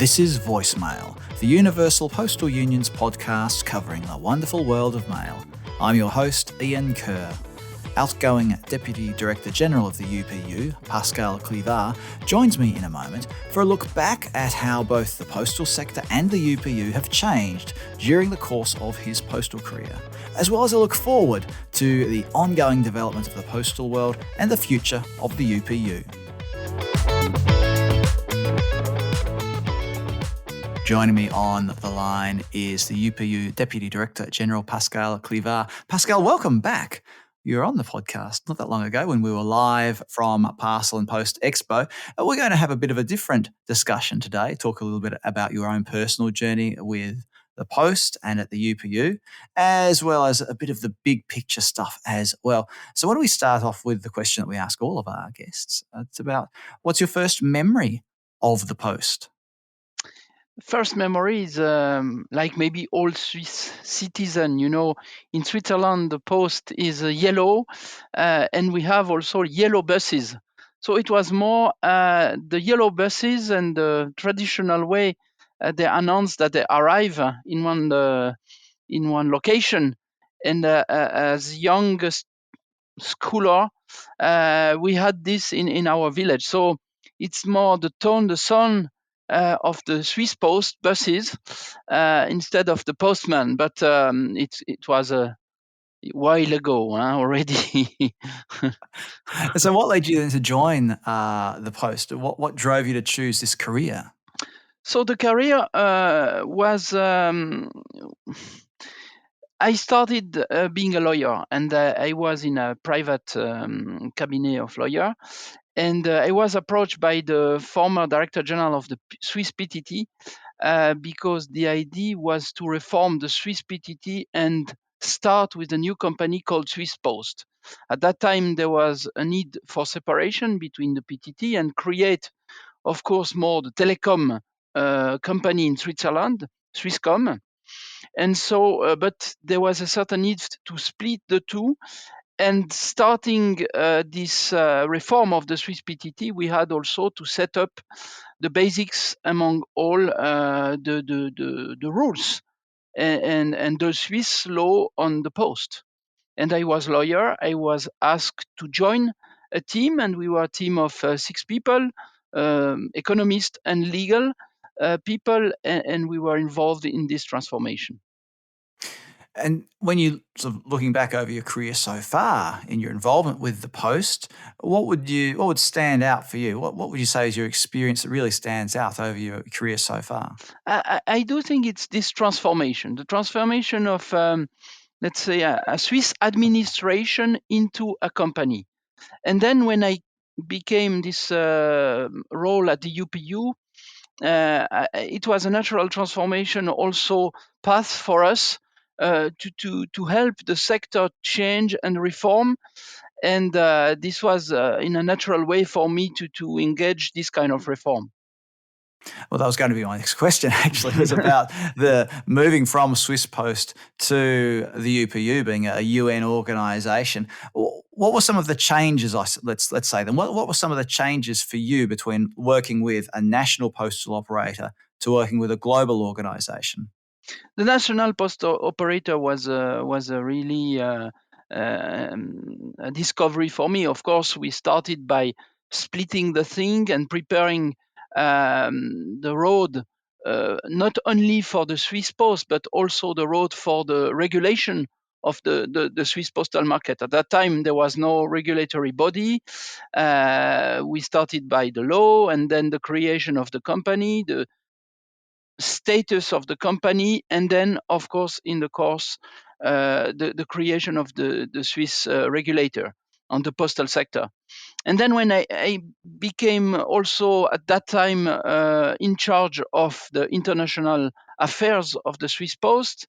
This is Voicemail, the Universal Postal Union's podcast covering the wonderful world of mail. I'm your host, Ian Kerr. Outgoing Deputy Director General of the UPU, Pascal Clivaz, joins me in a moment for a look back at how both the postal sector and the UPU have changed during the course of his postal career, as well as a look forward to the ongoing development of the postal world and the future of the UPU. Joining me on the line is the UPU Deputy Director General Pascal Clivaz. Pascal, welcome back. You were on the podcast not that long ago when we were live from Parcel and Post Expo. We're going to have a bit of a different discussion today, talk a little bit about your own personal journey with the Post and at the UPU, as well as a bit of the big picture stuff as well. So why don't we start off with the question that we ask all of our guests? It's about, what's your first memory of the Post? First memory is like maybe all Swiss citizen. You know, in Switzerland, the post is yellow, and we have also yellow buses. So it was more the yellow buses and the traditional way they announced that they arrive in one location. And as young schooler, we had this in our village. So it's more the tone, the sound of the Swiss Post buses instead of the postman. But it was a while ago already. So what led you then to join the Post? What drove you to choose this career? So the career was... I started being a lawyer, and I was in a private cabinet of lawyer. And I was approached by the former Director General of the Swiss PTT because the idea was to reform the Swiss PTT and start with a new company called Swiss Post. At that time, there was a need for separation between the PTT and create, of course, more the telecom company in Switzerland, Swisscom. And so, but there was a certain need to split the two. And starting this reform of the Swiss PTT, we had also to set up the basics among all the rules and the Swiss law on the post. And I was lawyer. I was asked to join a team, and we were a team of 6 people, economists and legal people, and we were involved in this transformation. And when you sort of looking back over your career so far in your involvement with the Post, what would stand out for you? What would you say is your experience that really stands out over your career so far? I do think it's this transformation, the transformation of, let's say, a Swiss administration into a company. And then when I became this role at the UPU, it was a natural transformation also path for us to help the sector change and reform. And this was in a natural way for me to engage this kind of reform. Well, that was going to be my next question, actually. It was about the moving from Swiss Post to the UPU being a UN organisation. What were some of the changes, let's say then, what were some of the changes for you between working with a national postal operator to working with a global organisation? The national postal operator was a really a discovery for me. Of course, we started by splitting the thing and preparing the road not only for the Swiss Post, but also the road for the regulation of the Swiss postal market. At that time, there was no regulatory body. We started by the law and then the creation of the company, the status of the company, and then, of course, in the course, the creation of the Swiss regulator on the postal sector. And then when I became also at that time in charge of the international affairs of the Swiss Post,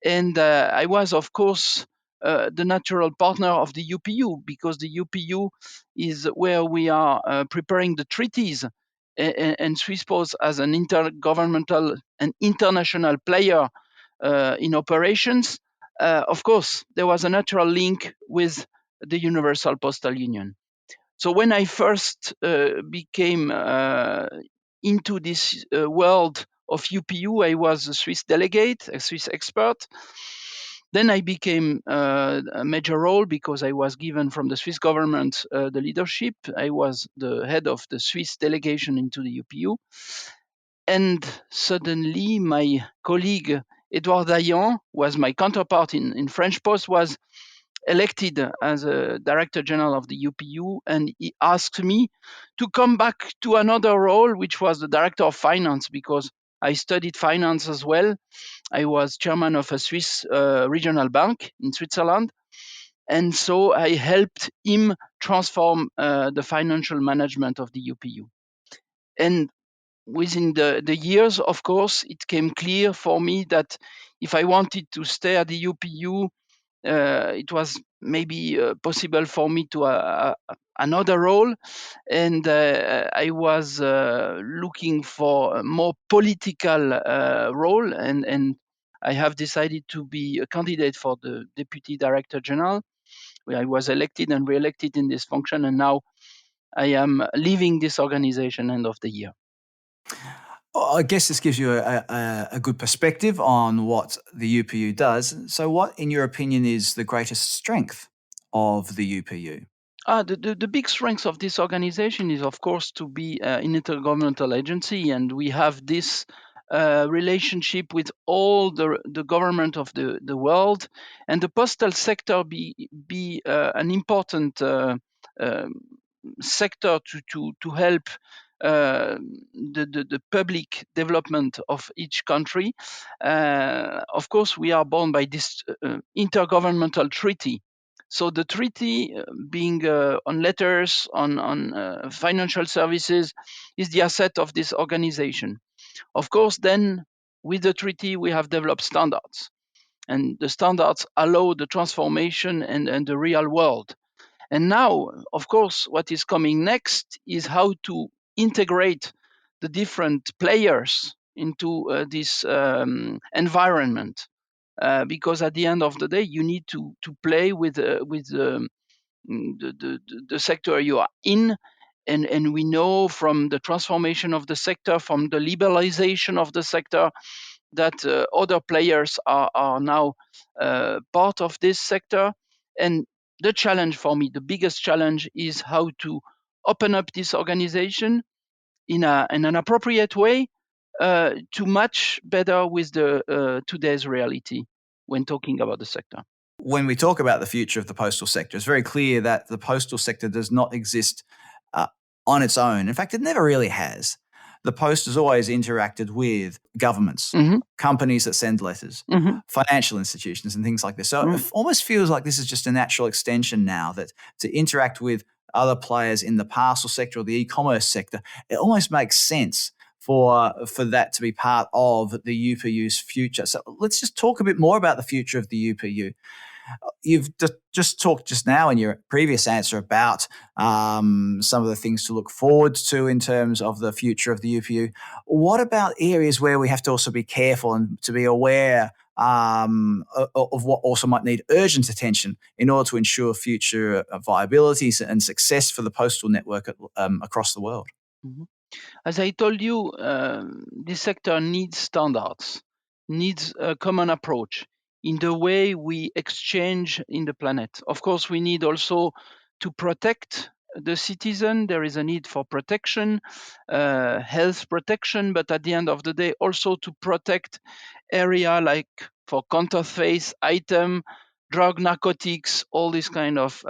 and I was, of course, the natural partner of the UPU, because the UPU is where we are preparing the treaties, and Swiss Post as an intergovernmental and international player in operations. Of course, there was a natural link with the Universal Postal Union. So when I first became into this world of UPU. I was a Swiss delegate, a Swiss expert. Then I became a major role because I was given from the Swiss government the leadership. I was the head of the Swiss delegation into the UPU. And suddenly my colleague, Edouard Dayan, was my counterpart in French Post, was elected as a director general of the UPU, and he asked me to come back to another role, which was the director of finance, because I studied finance as well. I was chairman of a Swiss regional bank in Switzerland. And so I helped him transform the financial management of the UPU. And within the years, of course, it came clear for me that if I wanted to stay at the UPU, it was maybe possible for me to another role, and I was looking for a more political role, and I have decided to be a candidate for the deputy director general, where I was elected and re-elected in this function, and now I am leaving this organization end of the year. Well, I guess this gives you a good perspective on what the UPU does. So, what, in your opinion, is the greatest strength of the UPU? The big strength of this organization is, of course, to be an intergovernmental agency, and we have this relationship with all the government of the world, and the postal sector be an important sector to help the public development of each country. Of course, we are bound by this intergovernmental treaty. So the treaty, being on letters, on financial services, is the asset of this organization. Of course, then with the treaty, we have developed standards. And the standards allow the transformation and the real world. And now, of course, what is coming next is how to integrate the different players into this environment. Because at the end of the day, you need to play with the sector you are in. And we know from the transformation of the sector, from the liberalization of the sector, that other players are now part of this sector. And the challenge for me, the biggest challenge, is how to open up this organization in an appropriate way to match better with the today's reality when talking about the sector. When we talk about the future of the postal sector, it's very clear that the postal sector does not exist uh, on its own. In fact, it never really has. The post has always interacted with governments, Mm-hmm. companies that send letters, Mm-hmm. financial institutions, and things like this. So it almost feels like this is just a natural extension now, that to interact with other players in the parcel sector or the e-commerce sector, it almost makes sense for that to be part of the UPU's future. So let's just talk a bit more about the future of the UPU. You've just talked just now in your previous answer about some of the things to look forward to in terms of the future of the UPU. What about areas where we have to also be careful and to be aware of what also might need urgent attention in order to ensure future viability and success for the postal network across the world? Mm-hmm. As I told you, this sector needs standards, needs a common approach in the way we exchange in the planet. Of course, we need also to protect the citizen. There is a need for protection, health protection, but at the end of the day, also to protect area like for counterfeit item, drug, narcotics, all this kind of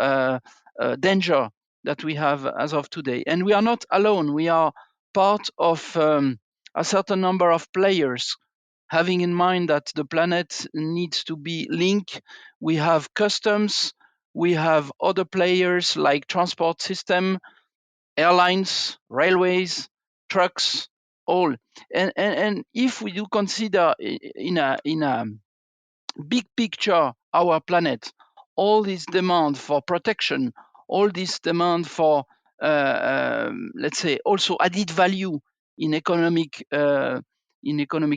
danger that we have as of today. And we are not alone. We are part of a certain number of players, having in mind that the planet needs to be linked. We have customs, we have other players like transport system, airlines, railways, trucks, all. And if we do consider in a big picture our planet, all this demand for protection, all this demand for let's say also added value in economic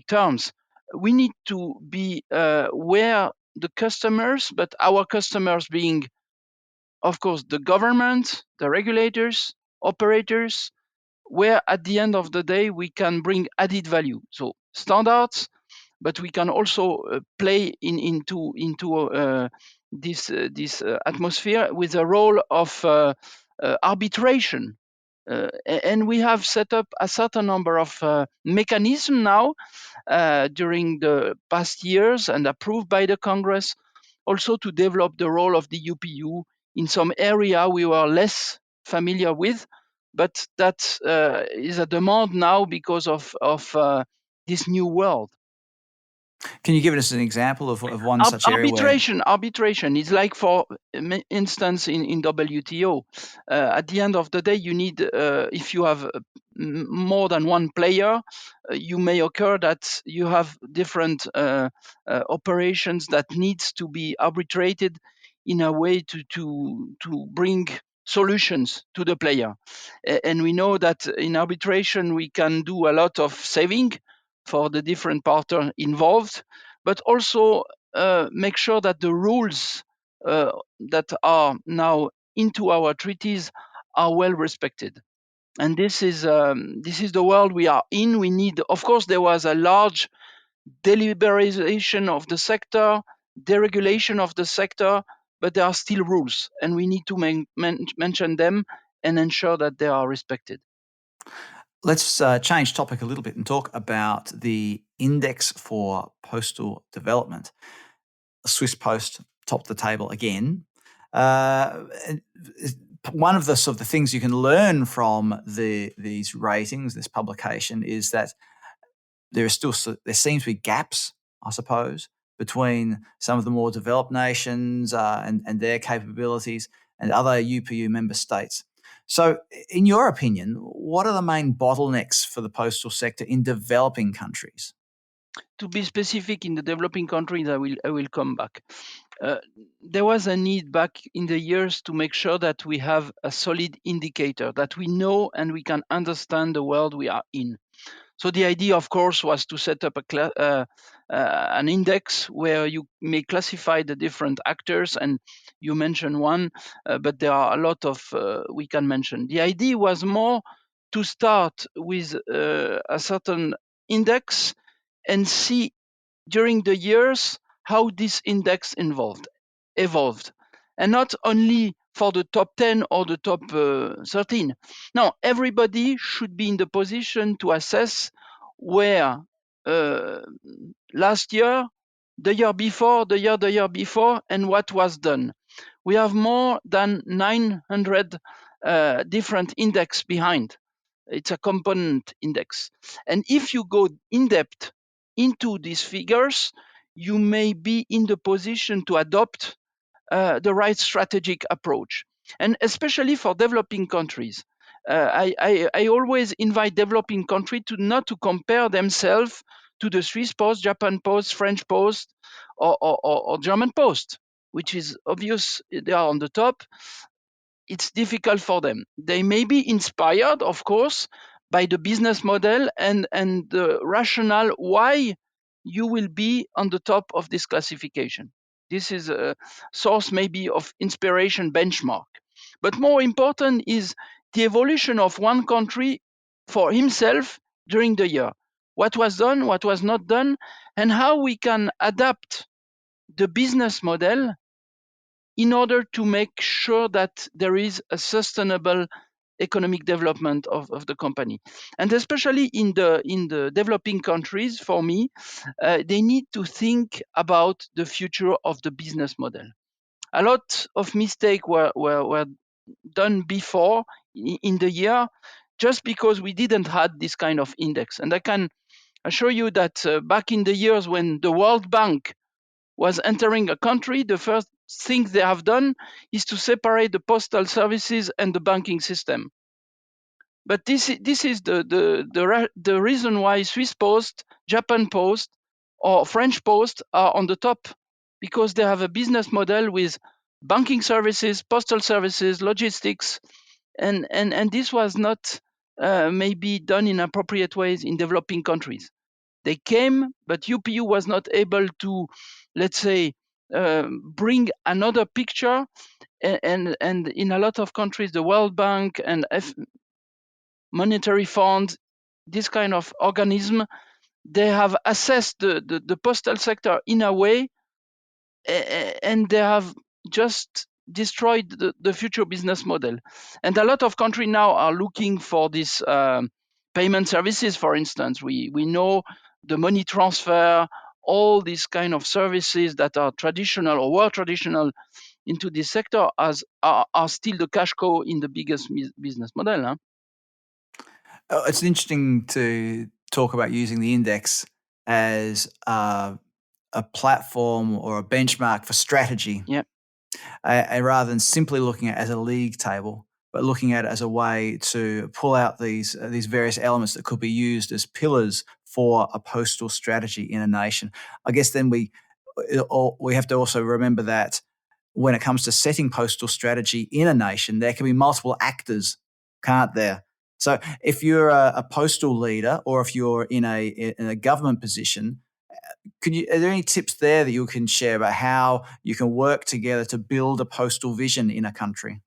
terms, we need to be where the customers, but our customers being, of course, the government, the regulators, operators, where at the end of the day we can bring added value. So standards, but we can also play into this atmosphere with a role of arbitration. And we have set up a certain number of mechanisms now during the past years and approved by the Congress, also to develop the role of the UPU in some area we were less familiar with, but that is a demand now because of this new world. Can you give us an example of one such area where... Arbitration is like, for instance, in WTO. At the end of the day, you need, if you have more than one player, you may occur that you have different operations that needs to be arbitrated in a way to bring solutions to the player. And we know that in arbitration we can do a lot of saving for the different partners involved, but also make sure that the rules that are now into our treaties are well respected. And this is the world we are in. We need, of course, there was a large deliberalization of the sector, deregulation of the sector, but there are still rules, and we need to mention them and ensure that they are respected. Let's change topic a little bit and talk about the index for postal development. Swiss Post topped the table again. One of the sort of the things you can learn from these ratings, this publication, is that there seems to be gaps, I suppose, between some of the more developed nations and their capabilities and other UPU member states. So, in your opinion, what are the main bottlenecks for the postal sector in developing countries? To be specific, in the developing countries, I will come back. There was a need back in the years to make sure that we have a solid indicator, that we know and we can understand the world we are in. So the idea, of course, was to set up an index where you may classify the different actors, and you mentioned one, but there are a lot of we can mention. The idea was more to start with a certain index and see during the years how this index evolved, and not only for the top 10 or the top 13. Now, everybody should be in the position to assess where last year, the year before, the year before, and what was done. We have more than 900 different index behind. It's a component index. And if you go in depth into these figures, you may be in the position to adopt the right strategic approach. And especially for developing countries, I always invite developing countries to not to compare themselves to the Swiss Post, Japan Post, French Post, or German Post, which is obvious they are on the top. It's difficult for them. They may be inspired, of course, by the business model and the rationale why you will be on the top of this classification. This is a source maybe of inspiration benchmark. But more important is the evolution of one country for himself during the year. What was done, what was not done, and how we can adapt the business model in order to make sure that there is a sustainable economic development of the company. And especially in the developing countries, for me, they need to think about the future of the business model. A lot of mistakes were done before in the year just because we didn't have this kind of index. And I can assure you that back in the years when the World Bank was entering a country, the first thing they have done is to separate the postal services and the banking system. But this is the reason why Swiss Post, Japan Post, or French Post are on the top, because they have a business model with banking services, postal services, logistics, and this was not maybe done in appropriate ways in developing countries. They came, but UPU was not able to, let's say, bring another picture. And in a lot of countries, the World Bank and monetary fund, this kind of organism, they have assessed the postal sector in a way, and they have just destroyed the future business model. And a lot of countries now are looking for these payment services. For instance, we know the money transfer, all these kind of services that are traditional or were traditional into this sector are still the cash cow in the biggest business model. Huh? It's interesting to talk about using the index as a platform or a benchmark for strategy, Yeah. rather than simply looking at it as a league table, but looking at it as a way to pull out these various elements that could be used as pillars for a postal strategy in a nation. I guess then we have to also remember that when it comes to setting postal strategy in a nation, there can be multiple actors, can't there? So if you're a postal leader or if you're in a government position, are there any tips there that you can share about how you can work together to build a postal vision in a country?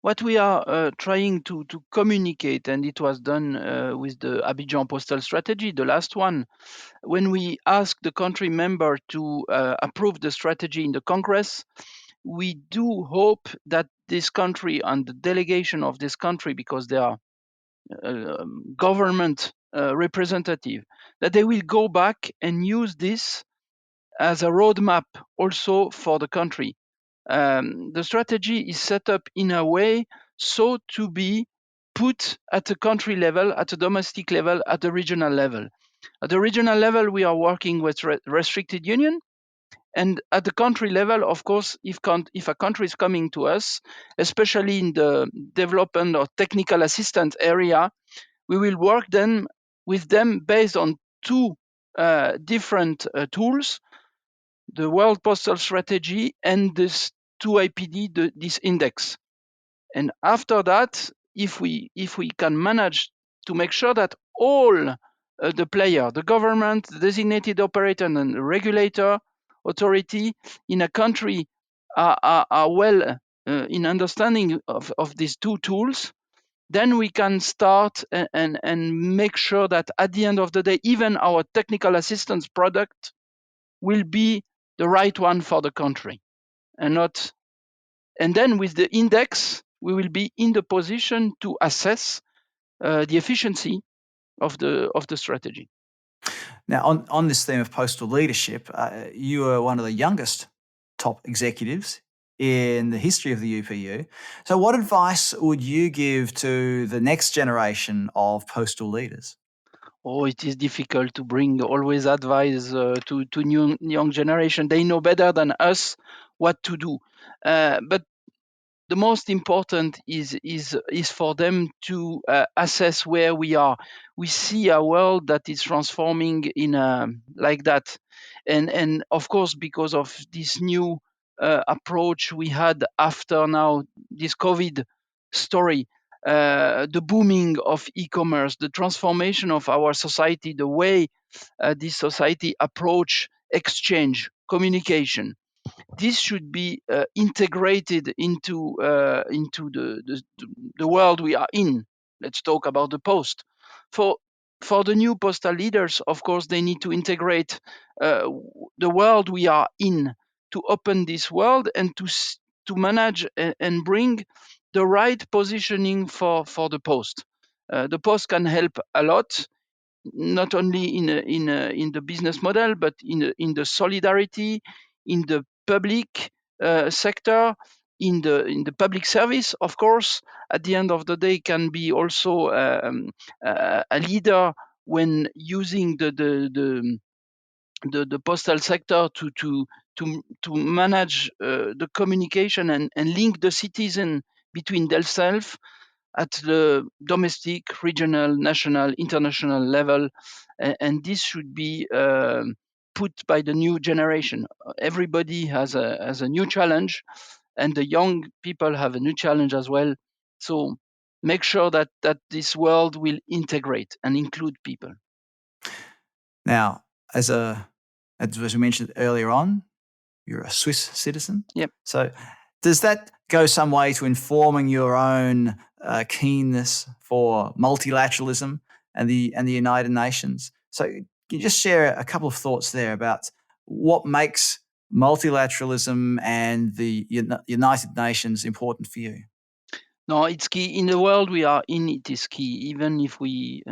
What we are trying to communicate, and it was done with the Abidjan postal strategy, the last one, when we ask the country member to approve the strategy in the Congress, we do hope that this country and the delegation of this country, because they are government representative, that they will go back and use this as a roadmap also for the country. The strategy is set up in a way so to be put at the country level, at the domestic level, at the regional level. At the regional level, we are working with restricted union. And at the country level, of course, if a country is coming to us, especially in the development or technical assistance area, we will work then with them based on two different tools: the World Postal Strategy and this 2IPD, this index. And after that, if we can manage to make sure that all the player, the government, the designated operator, and the regulator authority in a country are well in understanding of these two tools, then we can start and make sure that at the end of the day, even our technical assistance product will be the right one for the country, and not. And then with the index, we will be in the position to assess the efficiency of the strategy. Now, on this theme of postal leadership, you are one of the youngest top executives in the history of the UPU. So what advice would you give to the next generation of postal leaders? Oh, it is difficult to bring always advice to new young generation. They know better than us what to do. But the most important is for them to assess where we are. We see a world that is transforming in like that, and of course, because of this new approach we had after now this COVID story, the booming of e-commerce, the transformation of our society, the way this society approach exchange, communication, this should be integrated into the world we are in. Let's talk about the post. For for the new postal leaders, of course, they need to integrate uh, the world we are in, to open this world and to manage and bring the right positioning for the post. The post can help a lot, not only in the business model, but in the solidarity, in the public sector, in the public service. Of course, at the end of the day, can be also a leader when using the postal sector to manage the communication and link the citizen between themselves at the domestic, regional, national, international level, and this should be put by the new generation. Everybody has a new challenge, and the young people have a new challenge as well. So make sure that this world will integrate and include people. Now, as we mentioned earlier on, you're a Swiss citizen. Yep. So Does that go some way to informing your own keenness for multilateralism and the United Nations? So can you just share a couple of thoughts there about what makes multilateralism and the United Nations important for you? No, it's key. In the world we are in, it is key. Even if we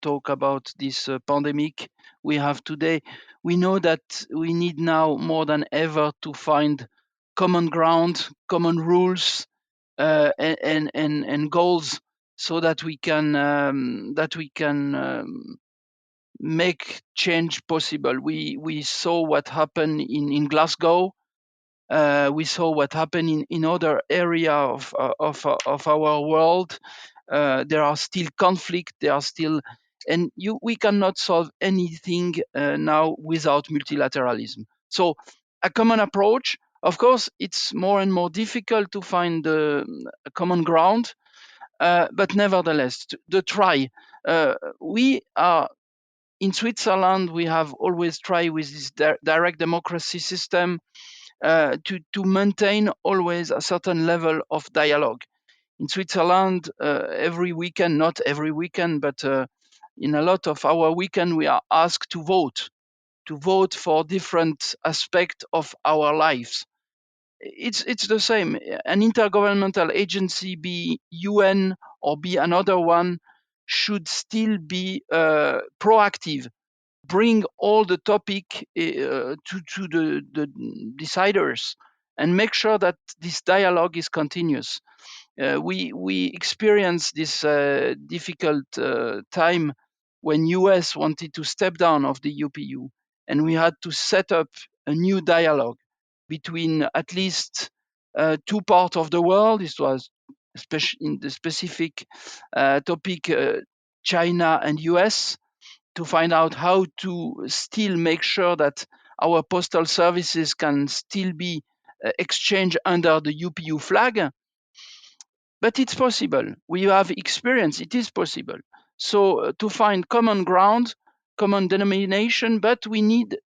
talk about this pandemic we have today, we know that we need now more than ever to find common ground, common rules, and goals, so that we can make change possible. We saw what happened in Glasgow. We saw what happened in other area of our world. There are still conflict. There are still, and we cannot solve anything now without multilateralism. So a common approach. Of course, it's more and more difficult to find a common ground, but nevertheless, the try. We are in Switzerland. We have always tried with this direct democracy system to maintain always a certain level of dialogue. In Switzerland, every weekend, not every weekend, but in a lot of our weekend, we are asked to vote for different aspects of our lives. It's the same. An intergovernmental agency, be UN or be another one, should still be proactive, bring all the topic to the deciders, and make sure that this dialogue is continuous. We experienced this difficult time when US wanted to step down of the UPU, and we had to set up a new dialogue between at least two parts of the world. This was in the specific topic, China and US, to find out how to still make sure that our postal services can still be exchanged under the UPU flag. But it's possible. We have experience. It is possible. So to find common ground, common denomination, but we need,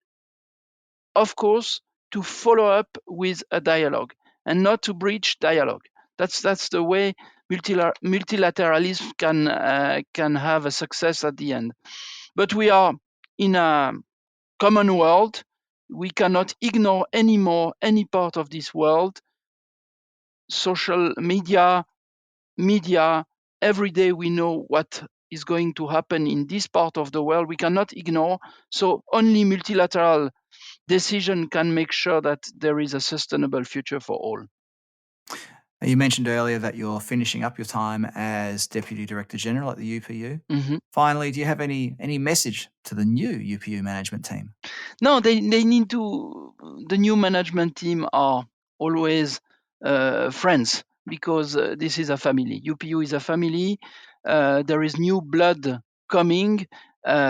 of course, to follow up with a dialogue and not to breach dialogue. That's the way multilateralism can have a success at the end. But we are in a common world. We cannot ignore anymore any part of this world. Social media, every day we know what is going to happen in this part of the world. We cannot ignore. So only multilateral decision can make sure that there is a sustainable future for all. You mentioned earlier that you're finishing up your time as Deputy Director General at the UPU. Mm-hmm. Finally, do you have any message to the new UPU management team? No, they need to. The new management team are always friends, because this is a family. UPU is a family. There is new blood coming,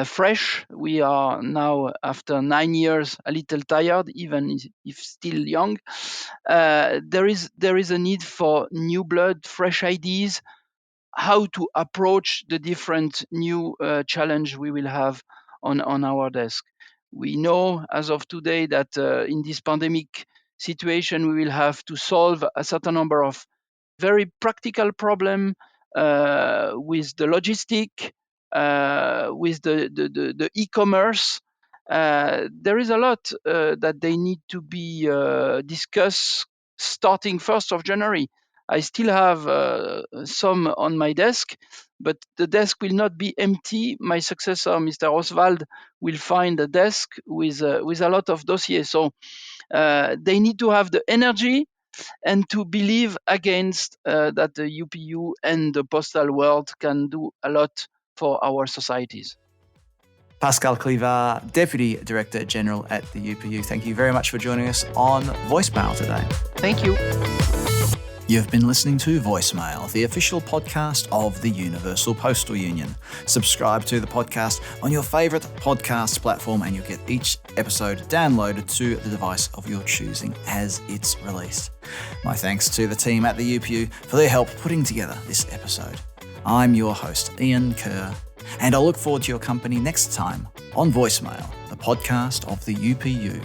fresh. We are now, after 9 years, a little tired, even if still young. There is a need for new blood, fresh ideas, how to approach the different new challenge we will have on our desk. We know as of today that in this pandemic situation, we will have to solve a certain number of very practical problem with the logistic, with the e-commerce. There is a lot that they need to be discussed starting 1st of January. I still have some on my desk, but the desk will not be empty. My successor, Mr. Oswald, will find a desk with a lot of dossiers. So they need to have the energy and to believe against that the UPU and the postal world can do a lot for our societies. Pascal Clivaz, Deputy Director General at the UPU, thank you very much for joining us on Voicemail today. Thank you. You've been listening to Voicemail, the official podcast of the Universal Postal Union. Subscribe to the podcast on your favourite podcast platform and you'll get each episode downloaded to the device of your choosing as it's released. My thanks to the team at the UPU for their help putting together this episode. I'm your host, Ian Kerr, and I'll look forward to your company next time on Voicemail, the podcast of the UPU.